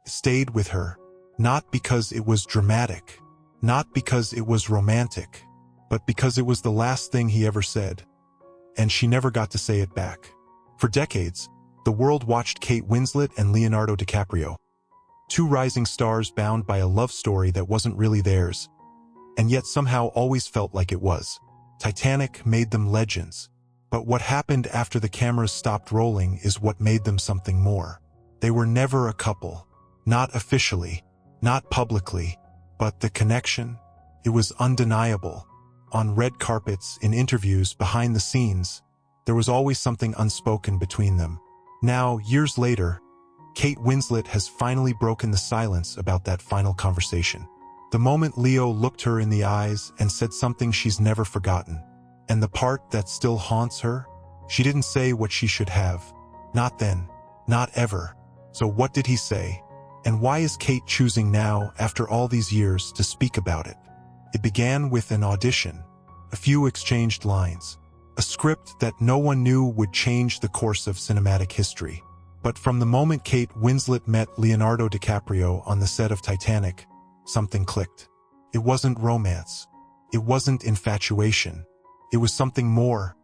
stayed with her, not because it was dramatic, not because it was romantic, but because it was the last thing he ever said. And she never got to say it back. For decades, the world watched Kate Winslet and Leonardo DiCaprio, two rising stars bound by a love story that wasn't really theirs, and yet somehow always felt like it was. Titanic made them legends, but what happened after the cameras stopped rolling is what made them something more. They were never a couple, not officially, not publicly, but the connection, it was undeniable. On red carpets, in interviews, behind the scenes, there was always something unspoken between them. Now, years later, Kate Winslet has finally broken the silence about that final conversation. The moment Leo looked her in the eyes and said something she's never forgotten. And the part that still haunts her? She didn't say what she should have. Not then. Not ever. So what did he say? And why is Kate choosing now, after all these years, to speak about it? It began with an audition, a few exchanged lines, a script that no one knew would change the course of cinematic history. But from the moment Kate Winslet met Leonardo DiCaprio on the set of Titanic, something clicked. It wasn't romance. It wasn't infatuation. It was something more,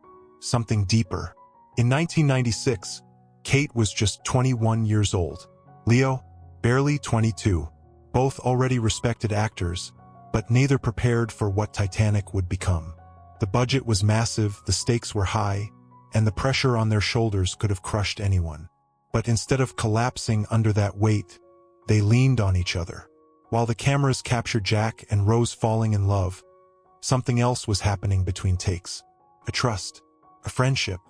something deeper. In 1996, Kate was just 21 years old. Leo, barely 22. Both already respected actors, but neither prepared for what Titanic would become. The budget was massive, the stakes were high, and the pressure on their shoulders could have crushed anyone. But instead of collapsing under that weight, they leaned on each other. While the cameras captured Jack and Rose falling in love, something else was happening between takes. A trust, a friendship,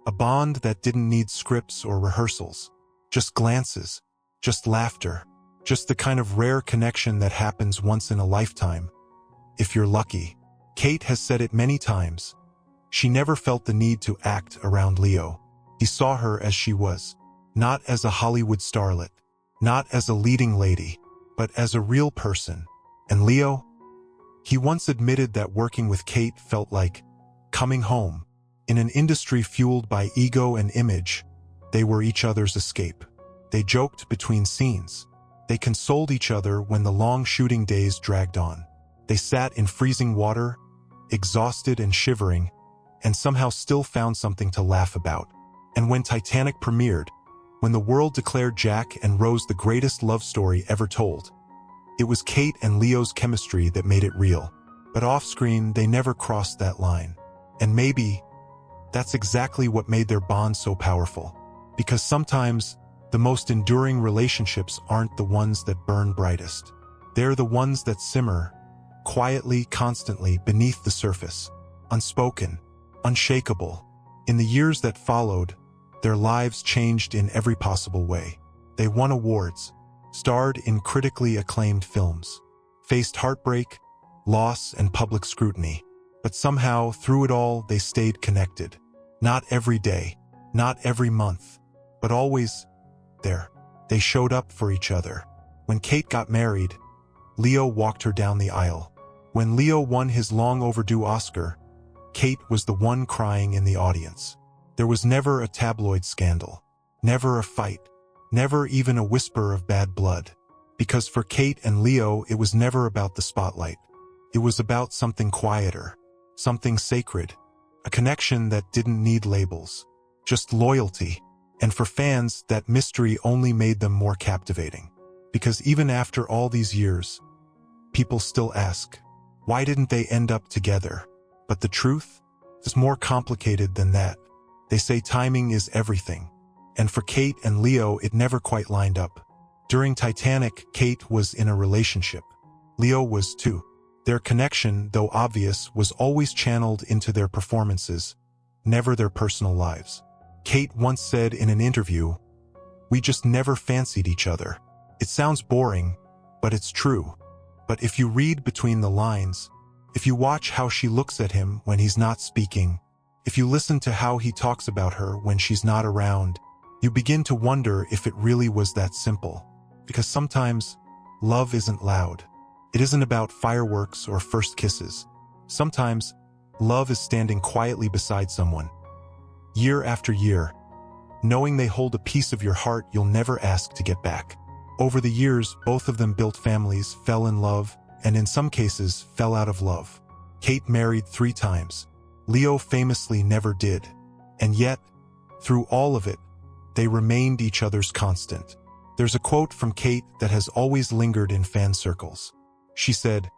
a bond that didn't need scripts or rehearsals. Just glances, just laughter, just the kind of rare connection that happens once in a lifetime, if you're lucky. Kate has said it many times. She never felt the need to act around Leo. He saw her as she was, not as a Hollywood starlet, not as a leading lady, but as a real person. And Leo? He once admitted that working with Kate felt like coming home. In an industry fueled by ego and image, they were each other's escape. They joked between scenes. They consoled each other when the long shooting days dragged on. They sat in freezing water, exhausted and shivering, and somehow still found something to laugh about. And when Titanic premiered, when the world declared Jack and Rose the greatest love story ever told, it was Kate and Leo's chemistry that made it real. But off-screen, they never crossed that line. And maybe that's exactly what made their bond so powerful. Because sometimes, the most enduring relationships aren't the ones that burn brightest. They're the ones that simmer, quietly, constantly, beneath the surface. Unspoken, unshakable. In the years that followed, their lives changed in every possible way. They won awards, starred in critically acclaimed films, faced heartbreak, loss, and public scrutiny. But somehow, through it all, they stayed connected. Not every day, not every month, but always there. They showed up for each other. When Kate got married, Leo walked her down the aisle. When Leo won his long-overdue Oscar, Kate was the one crying in the audience. There was never a tabloid scandal, never a fight, never even a whisper of bad blood. Because for Kate and Leo, it was never about the spotlight. It was about something quieter, something sacred, a connection that didn't need labels, just loyalty. And for fans, that mystery only made them more captivating. Because even after all these years, people still ask, why didn't they end up together? But the truth is more complicated than that. They say timing is everything. And for Kate and Leo, it never quite lined up. During Titanic, Kate was in a relationship. Leo was too. Their connection, though obvious, was always channeled into their performances, never their personal lives. Kate once said in an interview, "We just never fancied each other." It sounds boring, but it's true. But if you read between the lines, if you watch how she looks at him when he's not speaking, if you listen to how he talks about her when she's not around, you begin to wonder if it really was that simple. Because sometimes, love isn't loud. It isn't about fireworks or first kisses. Sometimes, love is standing quietly beside someone, year after year, knowing they hold a piece of your heart you'll never ask to get back. Over the years, both of them built families, fell in love, and in some cases, fell out of love. Kate married 3 times. Leo famously never did. And yet, through all of it, they remained each other's constant. There's a quote from Kate that has always lingered in fan circles. She said,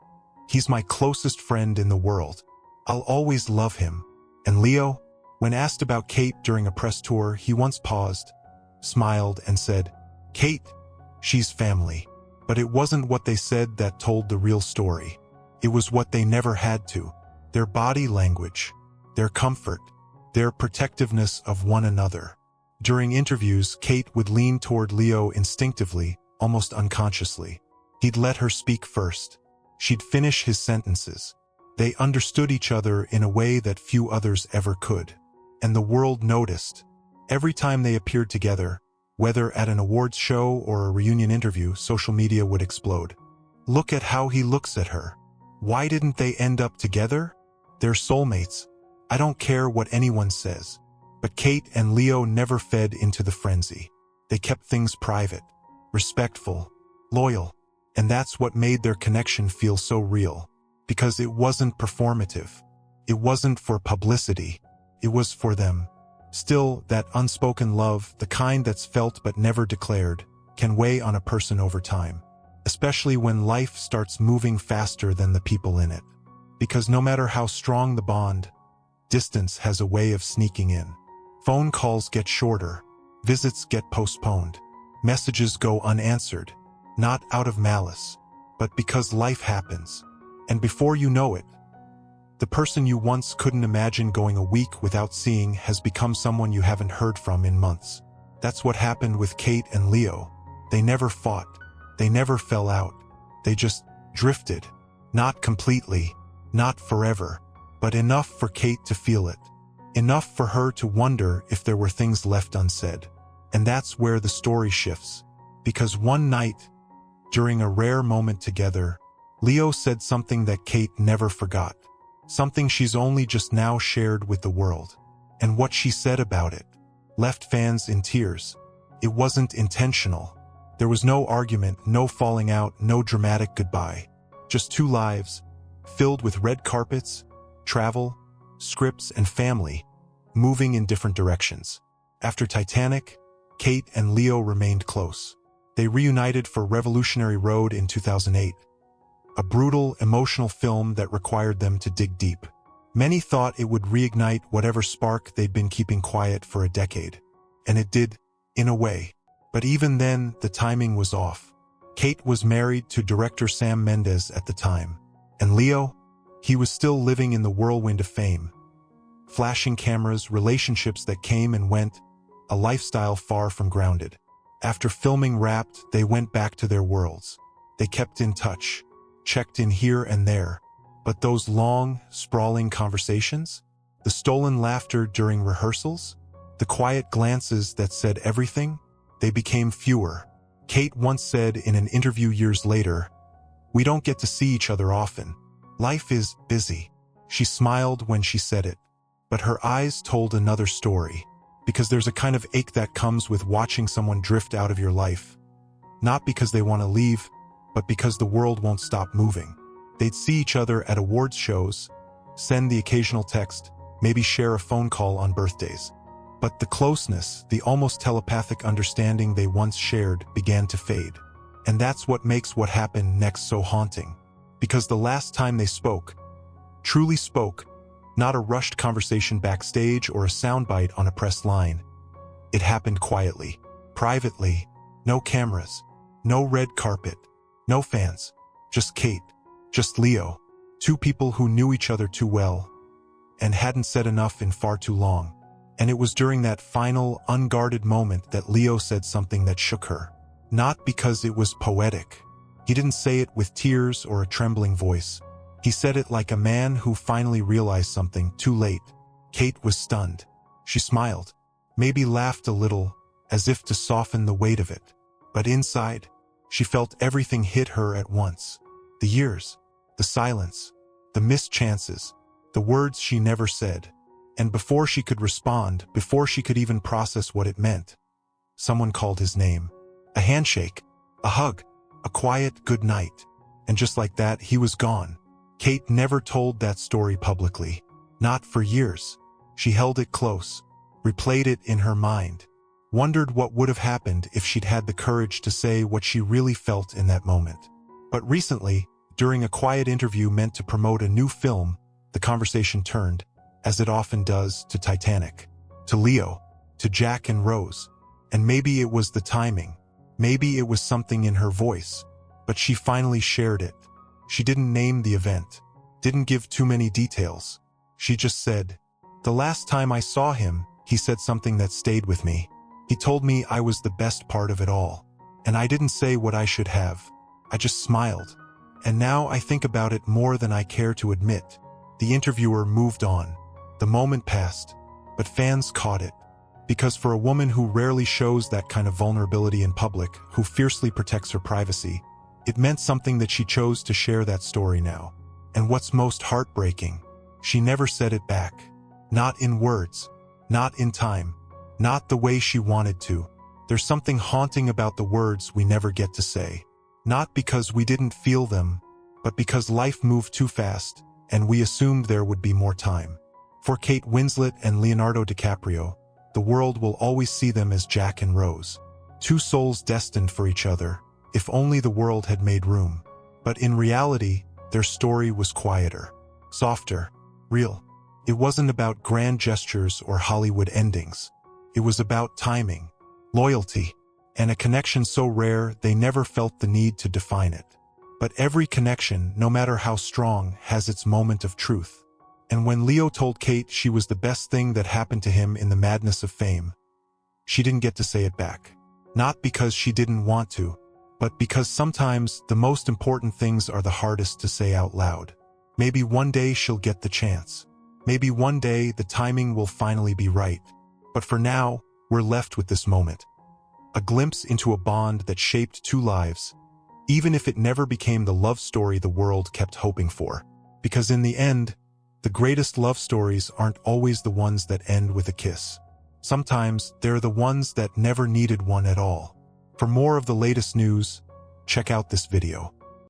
"He's my closest friend in the world. I'll always love him." And Leo, when asked about Kate during a press tour, he once paused, smiled, and said, "Kate, she's family." But it wasn't what they said that told the real story. It was what they never had to. Their body language, their comfort, their protectiveness of one another. During interviews, Kate would lean toward Leo instinctively, almost unconsciously. He'd let her speak first. She'd finish his sentences. They understood each other in a way that few others ever could. And the world noticed. Every time they appeared together, whether at an awards show or a reunion interview, social media would explode. "Look at how he looks at her. Why didn't they end up together? They're soulmates. I don't care what anyone says." But Kate and Leo never fed into the frenzy. They kept things private, respectful, loyal, and that's what made their connection feel so real. Because it wasn't performative. It wasn't for publicity. It was for them. Still, that unspoken love, the kind that's felt but never declared, can weigh on a person over time. Especially when life starts moving faster than the people in it. Because no matter how strong the bond, distance has a way of sneaking in. Phone calls get shorter, visits get postponed, messages go unanswered, not out of malice, but because life happens. And before you know it, the person you once couldn't imagine going a week without seeing has become someone you haven't heard from in months. That's what happened with Kate and Leo. They never fought. They never fell out. They just drifted. Not completely, not forever, but enough for Kate to feel it. Enough for her to wonder if there were things left unsaid. And that's where the story shifts. Because one night, during a rare moment together, Leo said something that Kate never forgot. Something she's only just now shared with the world. And what she said about it left fans in tears. It wasn't intentional. There was no argument, no falling out, no dramatic goodbye. Just 2 lives, filled with red carpets, travel, scripts, and family, moving in different directions. After Titanic, Kate and Leo remained close. They reunited for Revolutionary Road in 2008. A brutal, emotional film that required them to dig deep. Many thought it would reignite whatever spark they'd been keeping quiet for a decade. And it did, in a way. But even then, the timing was off. Kate was married to director Sam Mendes at the time. And Leo? He was still living in the whirlwind of fame. Flashing cameras, relationships that came and went, a lifestyle far from grounded. After filming Wrapped, they went back to their worlds. They kept in touch, checked in here and there. But those long, sprawling conversations? The stolen laughter during rehearsals? The quiet glances that said everything? They became fewer. Kate once said in an interview years later, "We don't get to see each other often. Life is busy." She smiled when she said it, but her eyes told another story. Because there's a kind of ache that comes with watching someone drift out of your life. Not because they want to leave, but because the world won't stop moving. They'd see each other at awards shows, send the occasional text, maybe share a phone call on birthdays. But the closeness, the almost telepathic understanding they once shared, began to fade. And that's what makes what happened next so haunting. Because the last time they spoke, truly spoke, not a rushed conversation backstage or a soundbite on a press line. It happened quietly, privately, no cameras, no red carpet, no fans, just Kate, just Leo, 2 people who knew each other too well and hadn't said enough in far too long. And it was during that final, unguarded moment that Leo said something that shook her. Not because it was poetic. He didn't say it with tears or a trembling voice. He said it like a man who finally realized something too late. Kate was stunned. She smiled, maybe laughed a little, as if to soften the weight of it. But inside, she felt everything hit her at once. The years, the silence, the missed chances, the words she never said. And before she could respond, before she could even process what it meant, someone called his name. A handshake, A hug, a quiet good night. And just like that, he was gone. Kate never told that story publicly. Not for years. She held it close, replayed it in her mind, wondered what would have happened if she'd had the courage to say what she really felt in that moment. But recently, during a quiet interview meant to promote a new film, the conversation turned, as it often does, to Titanic, to Leo, to Jack and Rose. And maybe it was the timing, maybe it was something in her voice, but she finally shared it. She didn't name the event, didn't give too many details. She just said, "The last time I saw him, he said something that stayed with me. He told me I was the best part of it all. And I didn't say what I should have. I just smiled. And now I think about it more than I care to admit." The interviewer moved on. The moment passed, but fans caught it. Because for a woman who rarely shows that kind of vulnerability in public, who fiercely protects her privacy, it meant something that she chose to share that story now. And what's most heartbreaking, she never said it back. Not in words, not in time, not the way she wanted to. There's something haunting about the words we never get to say. Not because we didn't feel them, but because life moved too fast, and we assumed there would be more time. For Kate Winslet and Leonardo DiCaprio, the world will always see them as Jack and Rose. Two souls destined for each other, if only the world had made room. But in reality, their story was quieter, softer, real. It wasn't about grand gestures or Hollywood endings. It was about timing, loyalty, and a connection so rare they never felt the need to define it. But every connection, no matter how strong, has its moment of truth. And when Leo told Kate she was the best thing that happened to him in the madness of fame, she didn't get to say it back. Not because she didn't want to, but because sometimes the most important things are the hardest to say out loud. Maybe one day she'll get the chance. Maybe one day the timing will finally be right. But for now, we're left with this moment. A glimpse into a bond that shaped two lives, even if it never became the love story the world kept hoping for. Because in the end, the greatest love stories aren't always the ones that end with a kiss. Sometimes they're the ones that never needed one at all. For more of the latest news, check out this video.